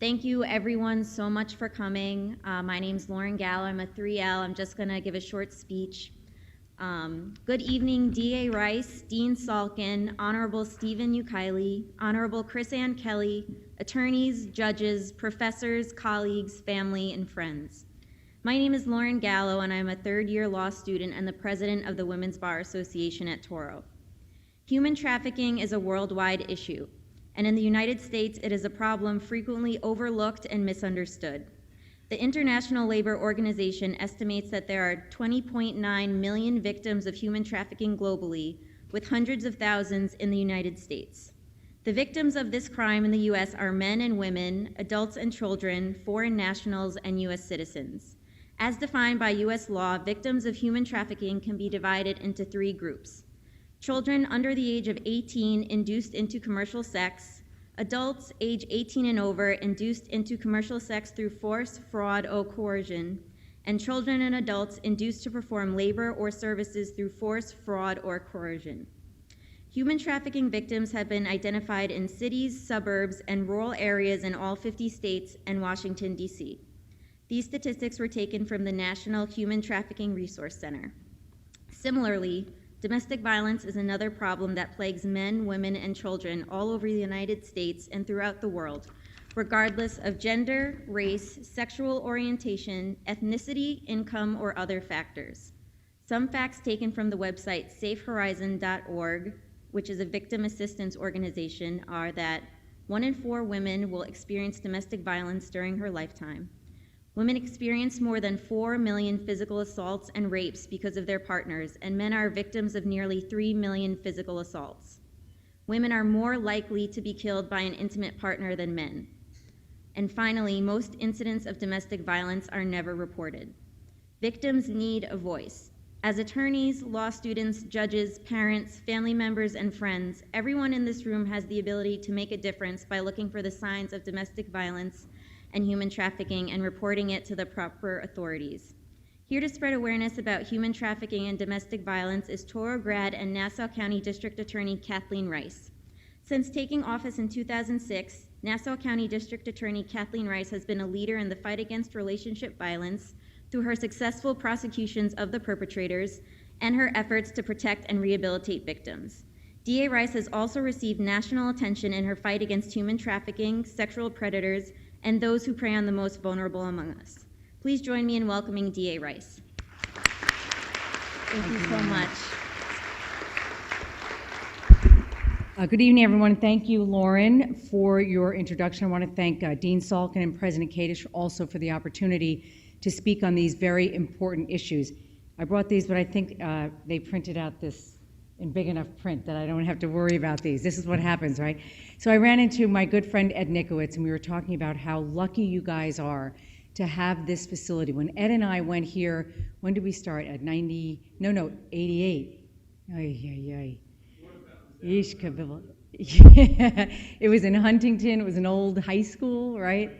Thank you everyone so much for coming. My name's Lauren Gallo, I'm a 3L. I'm just gonna give a short speech. Good evening, DA Rice, Dean Salkin, Honorable Stephen Ukaili, Honorable Chris Ann Kelly, attorneys, judges, professors, colleagues, family, and friends. My name is Lauren Gallo, and I'm a third-year law student and the president of the Women's Bar Association at Touro. Human trafficking is a worldwide issue, and in the United States, it is a problem frequently overlooked and misunderstood. The International Labor Organization estimates that there are 20.9 million victims of human trafficking globally, with hundreds of thousands in the United States. The victims of this crime in the U.S. are men and women, adults and children, foreign nationals, and U.S. citizens. As defined by U.S. law, victims of human trafficking can be divided into 3 groups. Children under the age of 18 induced into commercial sex, adults age 18 and over induced into commercial sex through force, fraud, or coercion, and children and adults induced to perform labor or services through force, fraud, or coercion. Human trafficking victims have been identified in cities, suburbs, and rural areas in all 50 states and Washington, D.C. These statistics were taken from the National Human Trafficking Resource Center. Similarly, domestic violence is another problem that plagues men, women, and children all over the United States and throughout the world, regardless of gender, race, sexual orientation, ethnicity, income, or other factors. Some facts taken from the website safehorizon.org, which is a victim assistance organization, are that 1 in 4 women will experience domestic violence during her lifetime. Women experience more than 4 million physical assaults and rapes because of their partners, and men are victims of nearly 3 million physical assaults. Women are more likely to be killed by an intimate partner than men. And finally, most incidents of domestic violence are never reported. Victims need a voice. As attorneys, law students, judges, parents, family members, and friends, everyone in this room has the ability to make a difference by looking for the signs of domestic violence and human trafficking and reporting it to the proper authorities. Here to spread awareness about human trafficking and domestic violence is Touro grad and Nassau County District Attorney Kathleen Rice. Since taking office in 2006, Nassau County District Attorney Kathleen Rice has been a leader in the fight against relationship violence through her successful prosecutions of the perpetrators and her efforts to protect and rehabilitate victims. DA Rice has also received national attention in her fight against human trafficking, sexual predators, and those who prey on the most vulnerable among us. Please join me in welcoming DA Rice. Thank you so much. Good evening, everyone. Thank you, Lauren, for your introduction. I want to thank Dean Salkin and President Kadish also for the opportunity to speak on these very important issues. I brought these, but I think they printed out this in big enough print that I don't have to worry about these. This is what happens, right? So I ran into my good friend Ed Nikowitz, and we were talking about how lucky you guys are to have this facility. When Ed and I went here, when did we start? At 88. It was in Huntington. It was an old high school, right?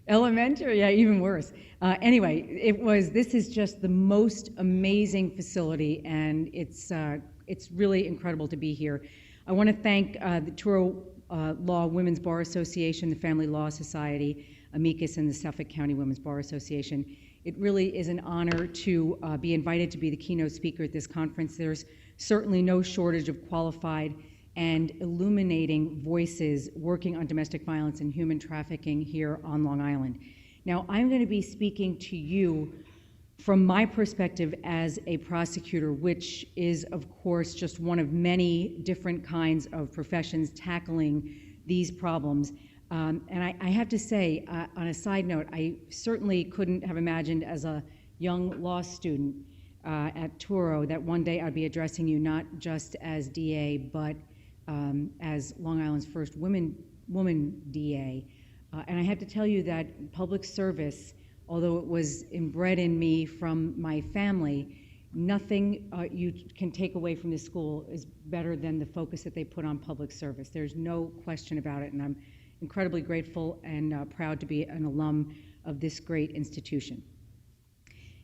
Elementary, yeah, even worse. Anyway, this is just the most amazing facility, and it's really incredible to be here. I want to thank the Touro Law Women's Bar Association, the Family Law Society, Amicus, and the Suffolk County Women's Bar Association. It really is an honor to be invited to be the keynote speaker at this conference. There's certainly no shortage of qualified and illuminating voices working on domestic violence and human trafficking here on Long Island. Now, I'm going to be speaking to you from my perspective as a prosecutor, which is, of course, just one of many different kinds of professions tackling these problems. And I have to say, on a side note, I certainly couldn't have imagined as a young law student at Touro that one day I'd be addressing you not just as DA, but as Long Island's first woman DA. And I have to tell you that public service, although it was inbred in me from my family, nothing you can take away from this school is better than the focus that they put on public service. There's no question about it, and I'm incredibly grateful and proud to be an alum of this great institution.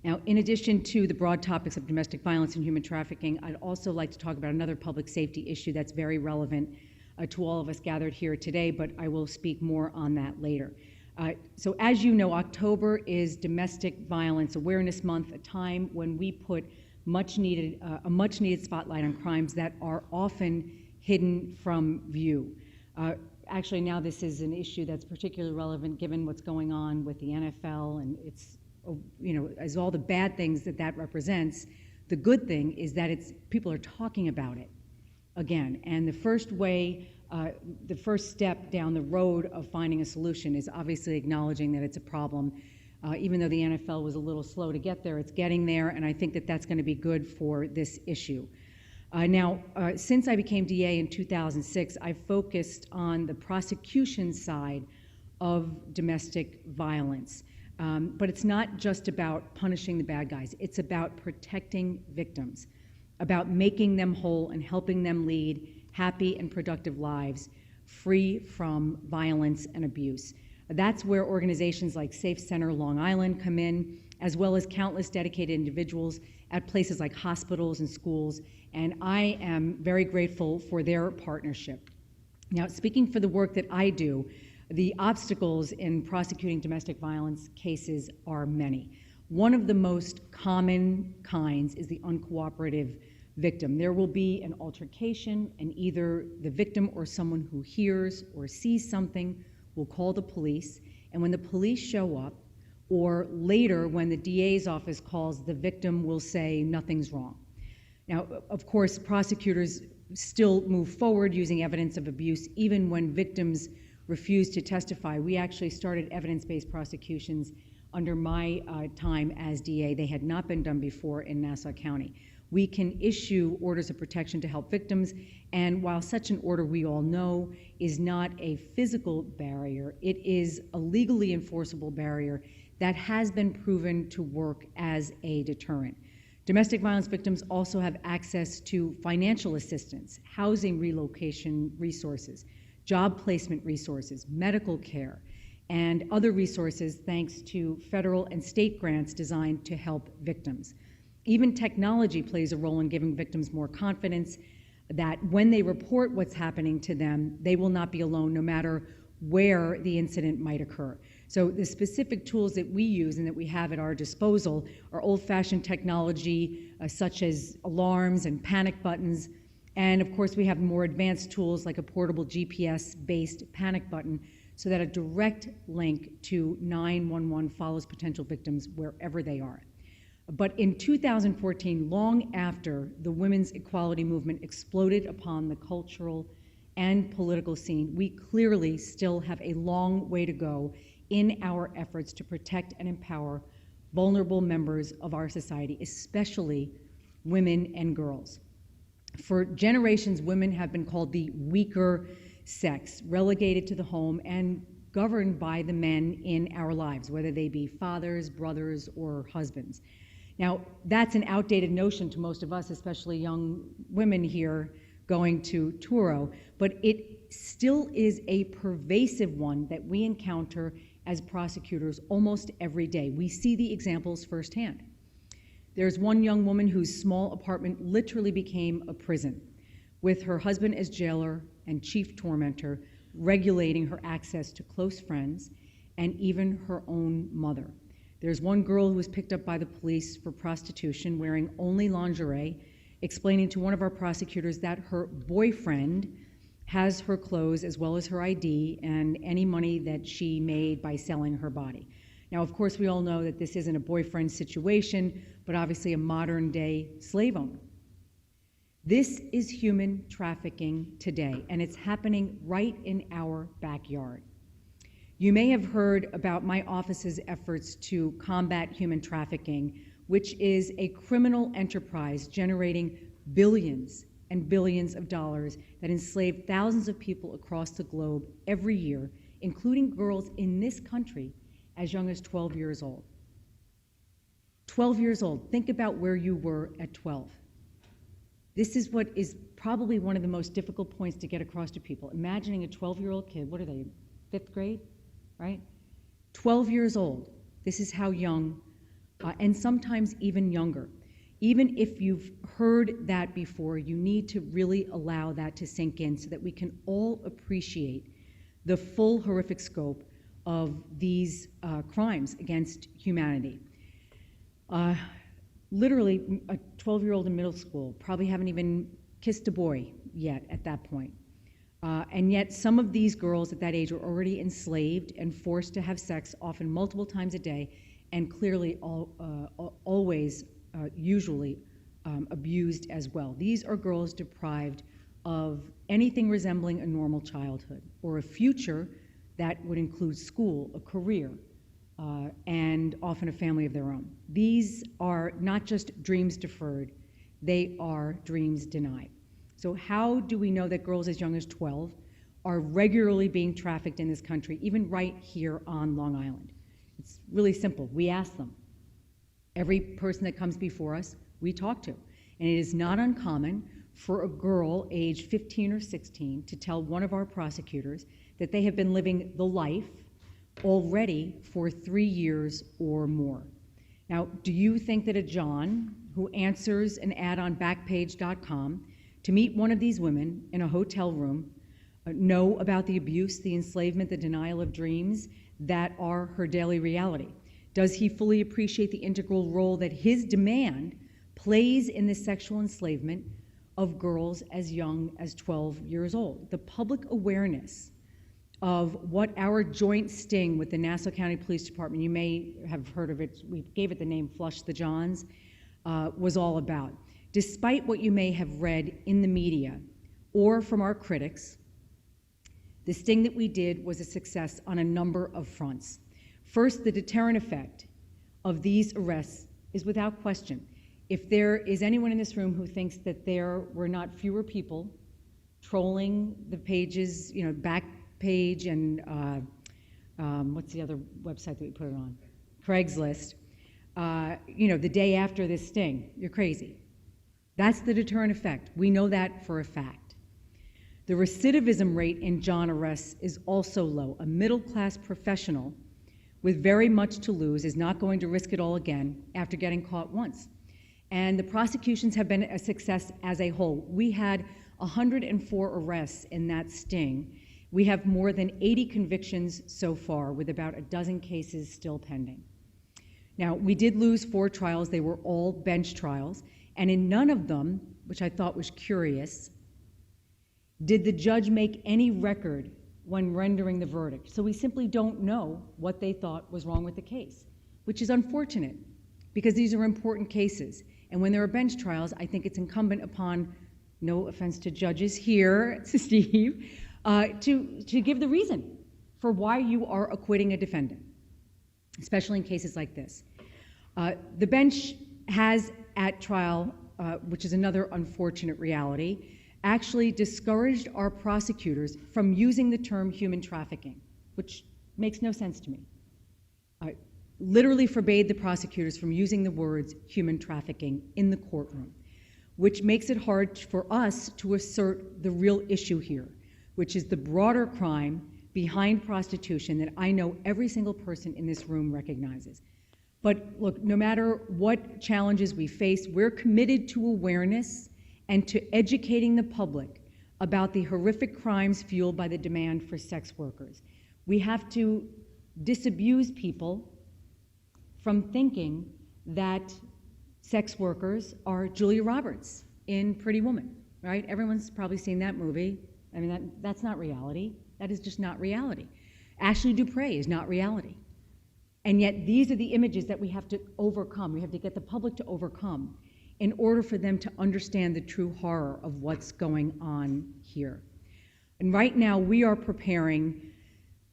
Now, in addition to the broad topics of domestic violence and human trafficking, I'd also like to talk about another public safety issue that's very relevant to all of us gathered here today, but I will speak more on that later. So as you know, October is Domestic Violence Awareness Month, a time when we put a much needed spotlight on crimes that are often hidden from view. Actually, now this is an issue that's particularly relevant given what's going on with the NFL, and it's, as all the bad things that represents. The good thing is that people are talking about it again, and the first step down the road of finding a solution is obviously acknowledging that it's a problem. Even though the NFL was a little slow to get there, it's getting there, and I think that that's going to be good for this issue. Now, since I became DA in 2006, I've focused on the prosecution side of domestic violence. But it's not just about punishing the bad guys. It's about protecting victims, about making them whole and helping them lead happy and productive lives free from violence and abuse. That's where organizations like Safe Center Long Island come in, as well as countless dedicated individuals at places like hospitals and schools, and I am very grateful for their partnership. Now, speaking for the work that I do, the obstacles in prosecuting domestic violence cases are many. One of the most common kinds is the uncooperative victim. There will be an altercation, and either the victim or someone who hears or sees something will call the police, and when the police show up, or later when the DA's office calls, the victim will say nothing's wrong. Now, of course, prosecutors still move forward using evidence of abuse even when victims refuse to testify. We actually started evidence-based prosecutions under my time as DA. They had not been done before in Nassau County. We can issue orders of protection to help victims, and while such an order, we all know, is not a physical barrier, it is a legally enforceable barrier that has been proven to work as a deterrent. Domestic violence victims also have access to financial assistance, housing relocation resources, job placement resources, medical care, and other resources thanks to federal and state grants designed to help victims. Even technology plays a role in giving victims more confidence that when they report what's happening to them, they will not be alone no matter where the incident might occur. So the specific tools that we use and that we have at our disposal are old-fashioned technology such as alarms and panic buttons. And of course, we have more advanced tools like a portable GPS-based panic button so that a direct link to 911 follows potential victims wherever they are. But in 2014, long after the women's equality movement exploded upon the cultural and political scene, we clearly still have a long way to go in our efforts to protect and empower vulnerable members of our society, especially women and girls. For generations, women have been called the weaker sex, relegated to the home and governed by the men in our lives, whether they be fathers, brothers, or husbands. Now, that's an outdated notion to most of us, especially young women here going to Touro, but it still is a pervasive one that we encounter as prosecutors almost every day. We see the examples firsthand. There's one young woman whose small apartment literally became a prison, with her husband as jailer and chief tormentor, regulating her access to close friends and even her own mother. There's one girl who was picked up by the police for prostitution, wearing only lingerie, explaining to one of our prosecutors that her boyfriend has her clothes as well as her ID and any money that she made by selling her body. Now, of course, we all know that this isn't a boyfriend situation, but obviously a modern-day slave owner. This is human trafficking today, and it's happening right in our backyard. You may have heard about my office's efforts to combat human trafficking, which is a criminal enterprise generating billions and billions of dollars that enslave thousands of people across the globe every year, including girls in this country as young as 12 years old. 12 years old. Think about where you were at 12. This is what is probably one of the most difficult points to get across to people. Imagining a 12-year-old kid, what are they, 5th grade, right? 12 years old. This is how young, and sometimes even younger. Even if you've heard that before, you need to really allow that to sink in so that we can all appreciate the full horrific scope of these crimes against humanity. Literally, a 12-year-old in middle school probably haven't even kissed a boy yet at that point. And yet some of these girls at that age are already enslaved and forced to have sex, often multiple times a day, and clearly always, usually, abused as well. These are girls deprived of anything resembling a normal childhood or a future that would include school, a career, and often a family of their own. These are not just dreams deferred, they are dreams denied. So how do we know that girls as young as 12 are regularly being trafficked in this country, even right here on Long Island? It's really simple. We ask them. Every person that comes before us, we talk to. And it is not uncommon for a girl aged 15 or 16 to tell one of our prosecutors that they have been living the life already for 3 years or more. Now, do you think that a John who answers an ad on Backpage.com to meet one of these women in a hotel room know about the abuse, the enslavement, the denial of dreams that are her daily reality? Does he fully appreciate the integral role that his demand plays in the sexual enslavement of girls as young as 12 years old? The public awareness of what our joint sting with the Nassau County Police Department, you may have heard of it, we gave it the name Flush the Johns, was all about. Despite what you may have read in the media or from our critics, the sting that we did was a success on a number of fronts. First, the deterrent effect of these arrests is without question. If there is anyone in this room who thinks that there were not fewer people trolling the pages, Backpage and what's the other website that we put it on? Craigslist. The day after this sting, you're crazy. That's the deterrent effect. We know that for a fact. The recidivism rate in John arrests is also low. A middle-class professional with very much to lose is not going to risk it all again after getting caught once. And the prosecutions have been a success as a whole. We had 104 arrests in that sting. We have more than 80 convictions so far, with about a dozen cases still pending. Now, we did lose 4 trials. They were all bench trials. And in none of them, which I thought was curious, did the judge make any record when rendering the verdict. So we simply don't know what they thought was wrong with the case, which is unfortunate because these are important cases. And when there are bench trials, I think it's incumbent upon, no offense to judges here, Steve, to give the reason for why you are acquitting a defendant, especially in cases like this. The bench has at trial, which is another unfortunate reality, actually discouraged our prosecutors from using the term human trafficking, which makes no sense to me. Literally forbade the prosecutors from using the words human trafficking in the courtroom, which makes it hard for us to assert the real issue here, which is the broader crime behind prostitution that I know every single person in this room recognizes. But look, no matter what challenges we face, we're committed to awareness and to educating the public about the horrific crimes fueled by the demand for sex workers. We have to disabuse people from thinking that sex workers are Julia Roberts in Pretty Woman, right? Everyone's probably seen that movie. I mean, that's not reality. That is just not reality. Ashley Dupre is not reality. And yet these are the images that we have to overcome. We have to get the public to overcome in order for them to understand the true horror of what's going on here. And right now we are preparing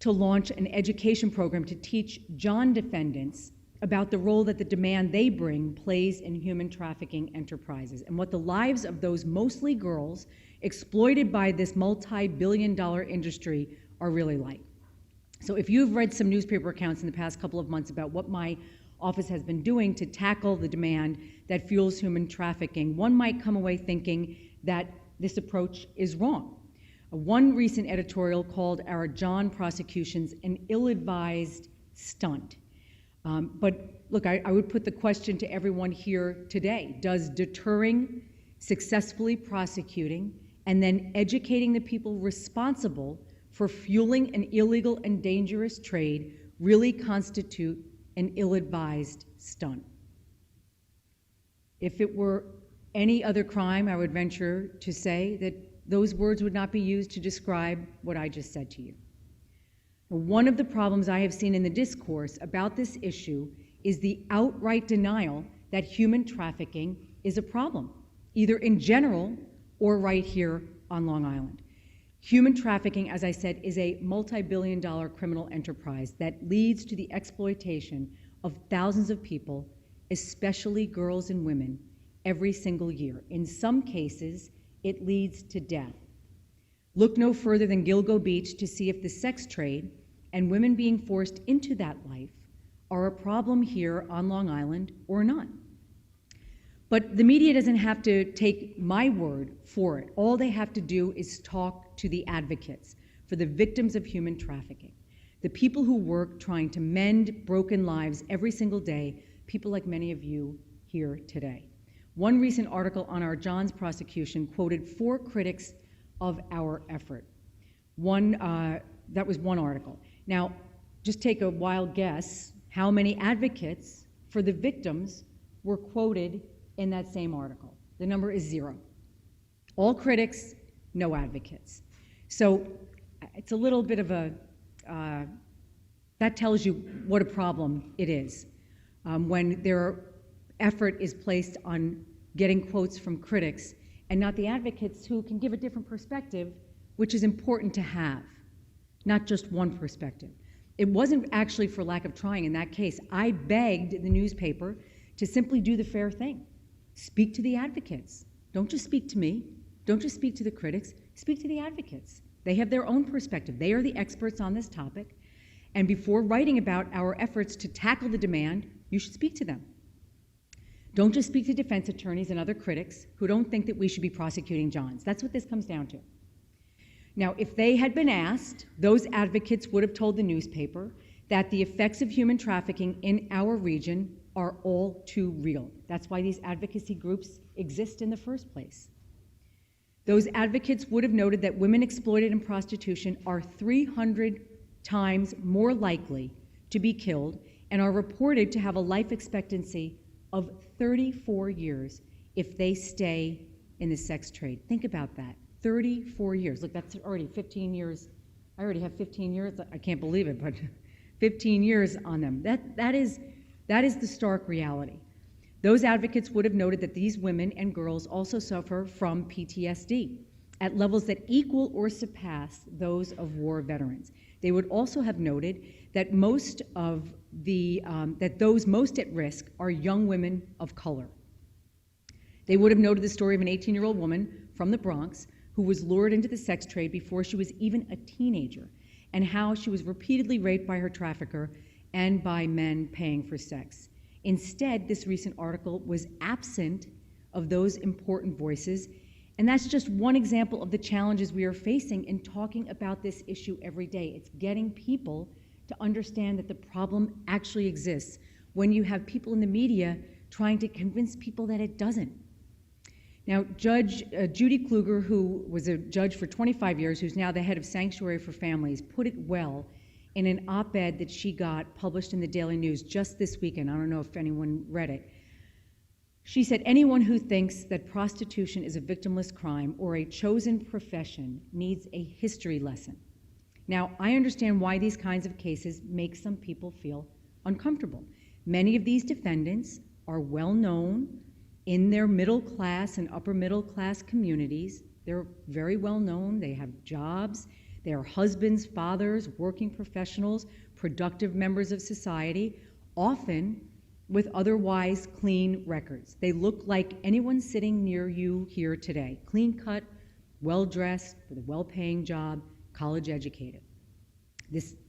to launch an education program to teach John defendants about the role that the demand they bring plays in human trafficking enterprises and what the lives of those mostly girls exploited by this multi-billion-dollar industry are really like. So if you've read some newspaper accounts in the past couple of months about what my office has been doing to tackle the demand that fuels human trafficking, one might come away thinking that this approach is wrong. One recent editorial called our John prosecutions an ill-advised stunt. But look, I would put the question to everyone here today. Does deterring, successfully prosecuting, and then educating the people responsible for fueling an illegal and dangerous trade really constitute an ill-advised stunt. If it were any other crime, I would venture to say that those words would not be used to describe what I just said to you. One of the problems I have seen in the discourse about this issue is the outright denial that human trafficking is a problem, either in general or right here on Long Island. Human trafficking, as I said, is a multi-billion-dollar criminal enterprise that leads to the exploitation of thousands of people, especially girls and women, every single year. In some cases, it leads to death. Look no further than Gilgo Beach to see if the sex trade and women being forced into that life are a problem here on Long Island or not. But the media doesn't have to take my word for it. All they have to do is talk to the advocates for the victims of human trafficking, the people who work trying to mend broken lives every single day, people like many of you here today. One recent article on our Johns prosecution quoted 4 critics of our effort. That was one article. Now, just take a wild guess how many advocates for the victims were quoted in that same article. The number is 0. All critics, no advocates. So it's a little bit of a, that tells you what a problem it is when their effort is placed on getting quotes from critics and not the advocates who can give a different perspective, which is important to have, not just one perspective. It wasn't actually for lack of trying in that case. I begged the newspaper to simply do the fair thing. Speak to the advocates. Don't just speak to me. Don't just speak to the critics. Speak to the advocates. They have their own perspective. They are the experts on this topic. And before writing about our efforts to tackle the demand, you should speak to them. Don't just speak to defense attorneys and other critics who don't think that we should be prosecuting Johns. That's what this comes down to. Now, if they had been asked, those advocates would have told the newspaper that the effects of human trafficking in our region are all too real. That's why these advocacy groups exist in the first place. Those advocates would have noted that women exploited in prostitution are 300 times more likely to be killed and are reported to have a life expectancy of 34 years if they stay in the sex trade. Think about that, 34 years. Look, that's already 15 years. I already have 15 years. I can't believe it, but 15 years on them. That is the stark reality. Those advocates would have noted that these women and girls also suffer from PTSD at levels that equal or surpass those of war veterans. They would also have noted that that those most at risk are young women of color. They would have noted the story of an 18-year-old woman from the Bronx who was lured into the sex trade before she was even a teenager, and how she was repeatedly raped by her trafficker and by men paying for sex. Instead, this recent article was absent of those important voices, and that's just one example of the challenges we are facing in talking about this issue every day. It's getting people to understand that the problem actually exists when you have people in the media trying to convince people that it doesn't. Now, Judge Judy Kluger, who was a judge for 25 years, who's now the head of Sanctuary for Families, put it well in an op-ed that she got published in the Daily News just this weekend. I don't know if anyone read it. She said, anyone who thinks that prostitution is a victimless crime or a chosen profession needs a history lesson. Now, I understand why these kinds of cases make some people feel uncomfortable. Many of these defendants are well known in their middle class and upper middle class communities. They're very well known. They have jobs. They are husbands, fathers, working professionals, productive members of society, often with otherwise clean records. They look like anyone sitting near you here today, clean cut, well-dressed, with a well-paying job, college educated.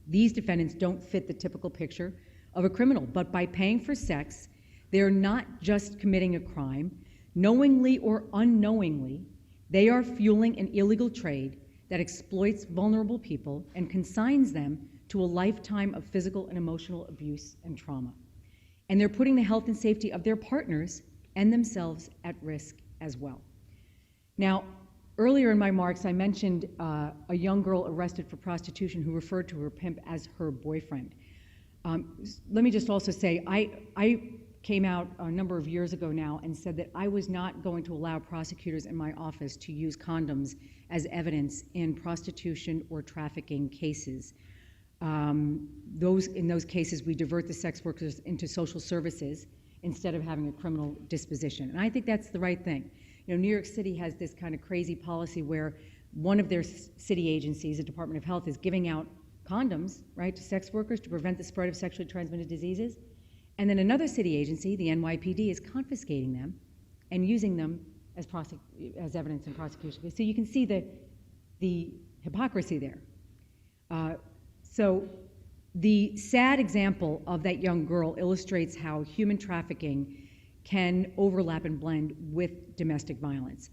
These defendants don't fit the typical picture of a criminal, but by paying for sex, they're not just committing a crime. Knowingly or unknowingly, they are fueling an illegal trade that exploits vulnerable people and consigns them to a lifetime of physical and emotional abuse and trauma. And they're putting the health and safety of their partners and themselves at risk as well. Now, Earlier in my remarks, I mentioned a young girl arrested for prostitution who referred to her pimp as her boyfriend. Let me just also say, I came out a number of years ago now and said that I was not going to allow prosecutors in my office to use condoms as evidence in prostitution or trafficking cases. In those cases, we divert the sex workers into social services instead of having a criminal disposition. And I think that's the right thing. You know, New York City has this kind of crazy policy where one of their city agencies, the Department of Health, is giving out condoms, right, to sex workers to prevent the spread of sexually transmitted diseases. And then another city agency, the NYPD, is confiscating them and using them as evidence in prosecution. So you can see the hypocrisy there. So the sad example of that young girl illustrates how human trafficking can overlap and blend with domestic violence.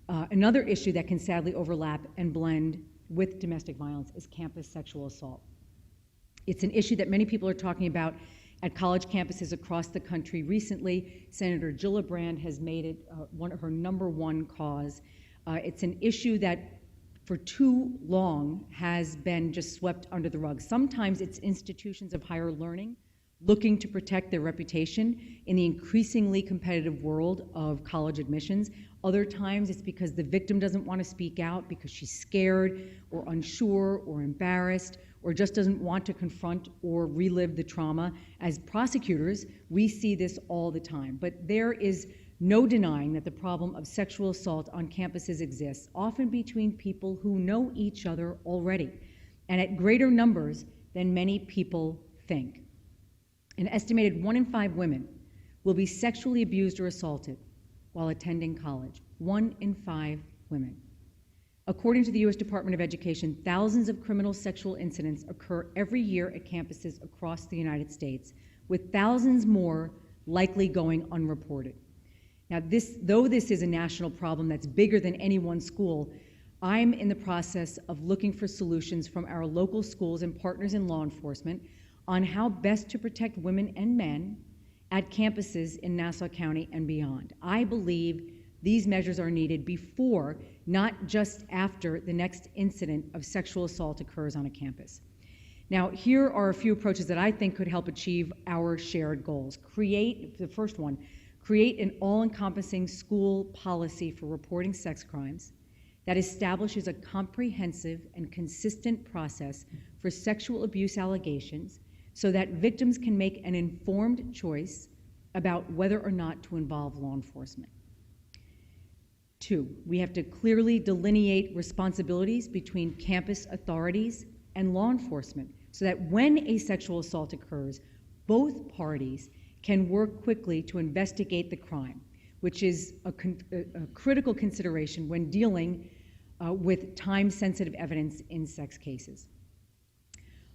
Another issue that can sadly overlap and blend with domestic violence is campus sexual assault. It's an issue that many people are talking about at college campuses across the country. Recently, Senator Gillibrand has made it one of her #1 cause. It's an issue that for too long has been just swept under the rug. Sometimes it's institutions of higher learning looking to protect their reputation in the increasingly competitive world of college admissions. Other times it's because the victim doesn't want to speak out because she's scared or unsure or embarrassed or just doesn't want to confront or relive the trauma. As prosecutors, we see this all the time. But there is no denying that the problem of sexual assault on campuses exists, often between people who know each other already, and at greater numbers than many people think. An estimated 1 in 5 women will be sexually abused or assaulted while attending college. 1 in 5 women. According to the U.S. Department of Education, thousands of criminal sexual incidents occur every year at campuses across the United States, with thousands more likely going unreported. Now, though this is a national problem that's bigger than any one school, I'm in the process of looking for solutions from our local schools and partners in law enforcement on how best to protect women and men at campuses in Nassau County and beyond. I believe these measures are needed before, not just after, the next incident of sexual assault occurs on a campus. Now, here are a few approaches that I think could help achieve our shared goals. The first one, create an all-encompassing school policy for reporting sex crimes that establishes a comprehensive and consistent process for sexual abuse allegations so that victims can make an informed choice about whether or not to involve law enforcement. 2, we have to clearly delineate responsibilities between campus authorities and law enforcement so that when a sexual assault occurs, both parties can work quickly to investigate the crime, which is a critical consideration when dealing with time-sensitive evidence in sex cases.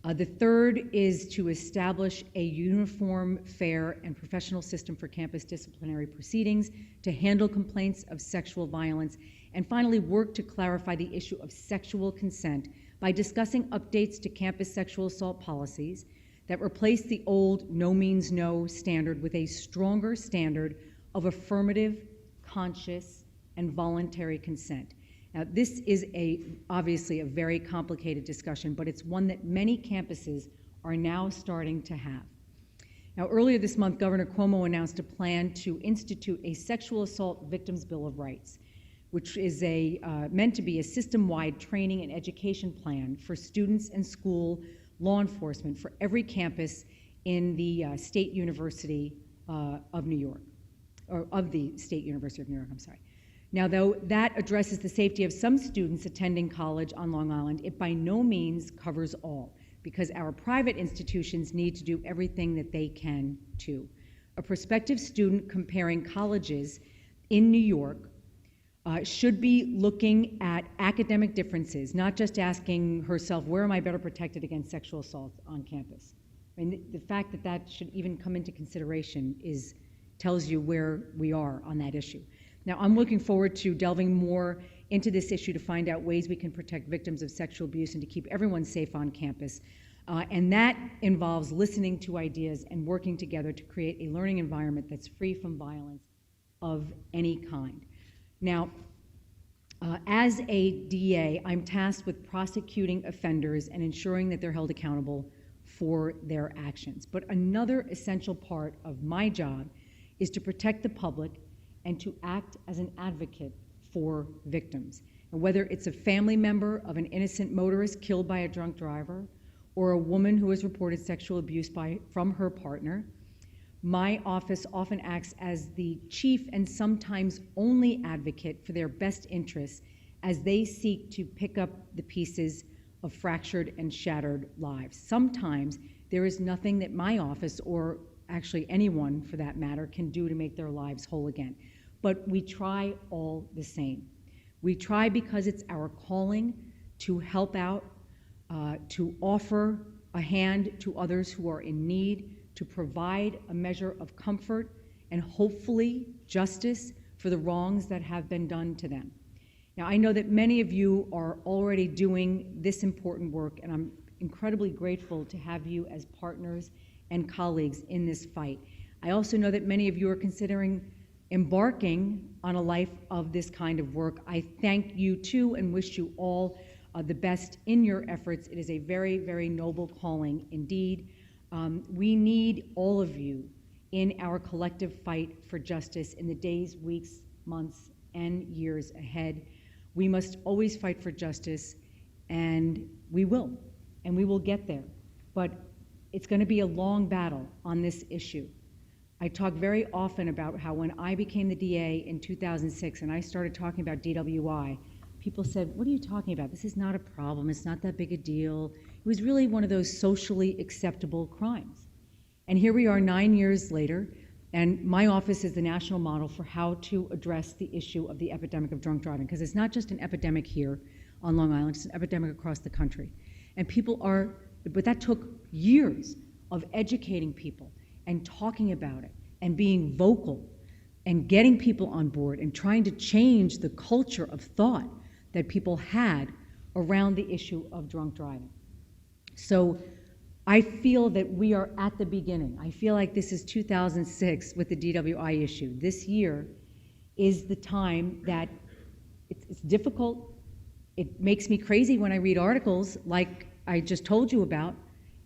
The third is to establish a uniform, fair, and professional system for campus disciplinary proceedings to handle complaints of sexual violence, and finally work to clarify the issue of sexual consent by discussing updates to campus sexual assault policies that replace the old no means no standard with a stronger standard of affirmative, conscious, and voluntary consent. Now, this is obviously a very complicated discussion, but it's one that many campuses are now starting to have. Now, earlier this month, Governor Cuomo announced a plan to institute a Sexual Assault Victims Bill of Rights, which is meant to be a system-wide training and education plan for students and school law enforcement for every campus in the State University of New York, or of the State University of New York, I'm sorry. Now, though that addresses the safety of some students attending college on Long Island, it by no means covers all, because our private institutions need to do everything that they can too. A prospective student comparing colleges in New York should be looking at academic differences, not just asking herself, where am I better protected against sexual assault on campus? I mean, the fact that that should even come into consideration tells you where we are on that issue. Now, I'm looking forward to delving more into this issue to find out ways we can protect victims of sexual abuse and to keep everyone safe on campus. And that involves listening to ideas and working together to create a learning environment that's free from violence of any kind. Now, As a DA, I'm tasked with prosecuting offenders and ensuring that they're held accountable for their actions. But another essential part of my job is to protect the public and to act as an advocate for victims. And whether it's a family member of an innocent motorist killed by a drunk driver, or a woman who has reported sexual abuse from her partner, my office often acts as the chief and sometimes only advocate for their best interests as they seek to pick up the pieces of fractured and shattered lives. Sometimes there is nothing that my office, or actually anyone for that matter, can do to make their lives whole again. But we try all the same. We try because it's our calling to help out, to offer a hand to others who are in need, to provide a measure of comfort and hopefully justice for the wrongs that have been done to them. Now, I know that many of you are already doing this important work, and I'm incredibly grateful to have you as partners and colleagues in this fight. I also know that many of you are considering embarking on a life of this kind of work. I thank you too and wish you all the best in your efforts. It is a very, very noble calling indeed. We need all of you in our collective fight for justice in the days, weeks, months, and years ahead. We must always fight for justice, and we will get there. But it's going to be a long battle on this issue. I talk very often about how when I became the DA in 2006 and I started talking about DWI, people said, "What are you talking about? This is not a problem. It's not that big a deal." It was really one of those socially acceptable crimes. And here we are 9 years later, and my office is the national model for how to address the issue of the epidemic of drunk driving, because it's not just an epidemic here on Long Island, it's an epidemic across the country. And but that took years of educating people and talking about it and being vocal and getting people on board and trying to change the culture of thought that people had around the issue of drunk driving. So I feel that we are at the beginning. I feel like this is 2006 with the DWI issue. This year is the time that it's difficult. It makes me crazy when I read articles like I just told you about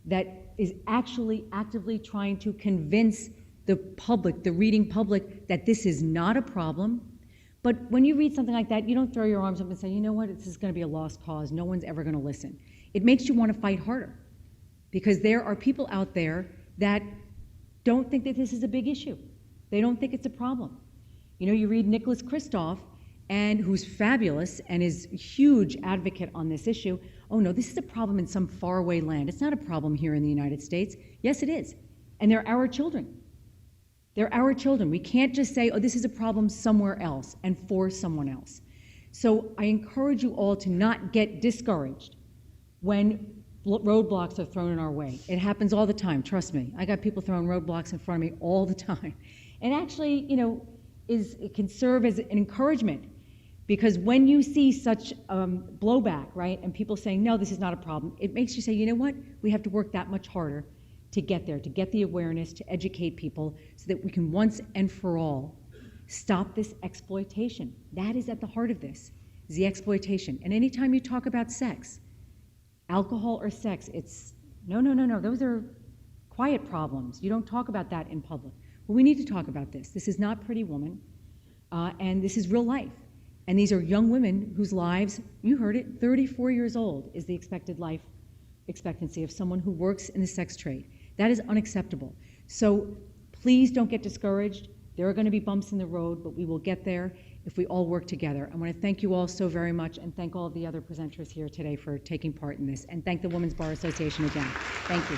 that is actually actively trying to convince the public, the reading public, that this is not a problem. But when you read something like that, you don't throw your arms up and say, you know what, this is going to be a lost cause. No one's ever going to listen. It makes you want to fight harder, because there are people out there that don't think that this is a big issue. They don't think it's a problem. You know, you read Nicholas Kristof, and who's fabulous and is a huge advocate on this issue. Oh no, this is a problem in some faraway land. It's not a problem here in the United States. Yes, it is. And they're our children. They're our children. We can't just say, oh, this is a problem somewhere else and for someone else. So I encourage you all to not get discouraged when roadblocks are thrown in our way. It happens all the time, trust me. I got people throwing roadblocks in front of me all the time. And actually, you know, it can serve as an encouragement, because when you see such blowback, right, and people saying, no, this is not a problem, it makes you say, you know what, we have to work that much harder to get there, to get the awareness, to educate people so that we can once and for all stop this exploitation. That is at the heart of this, is the exploitation. And anytime you talk about sex, alcohol or sex, it's no, those are quiet problems. You don't talk about that in public. Well, we need to talk about this. This is not Pretty Woman, and this is real life. And these are young women whose lives, you heard it, 34 years old is the expected life expectancy of someone who works in the sex trade. That is unacceptable. So please don't get discouraged. There are going to be bumps in the road, but we will get there if we all work together. I want to thank you all so very much, and thank all of the other presenters here today for taking part in this, and thank the Women's Bar Association again. Thank you.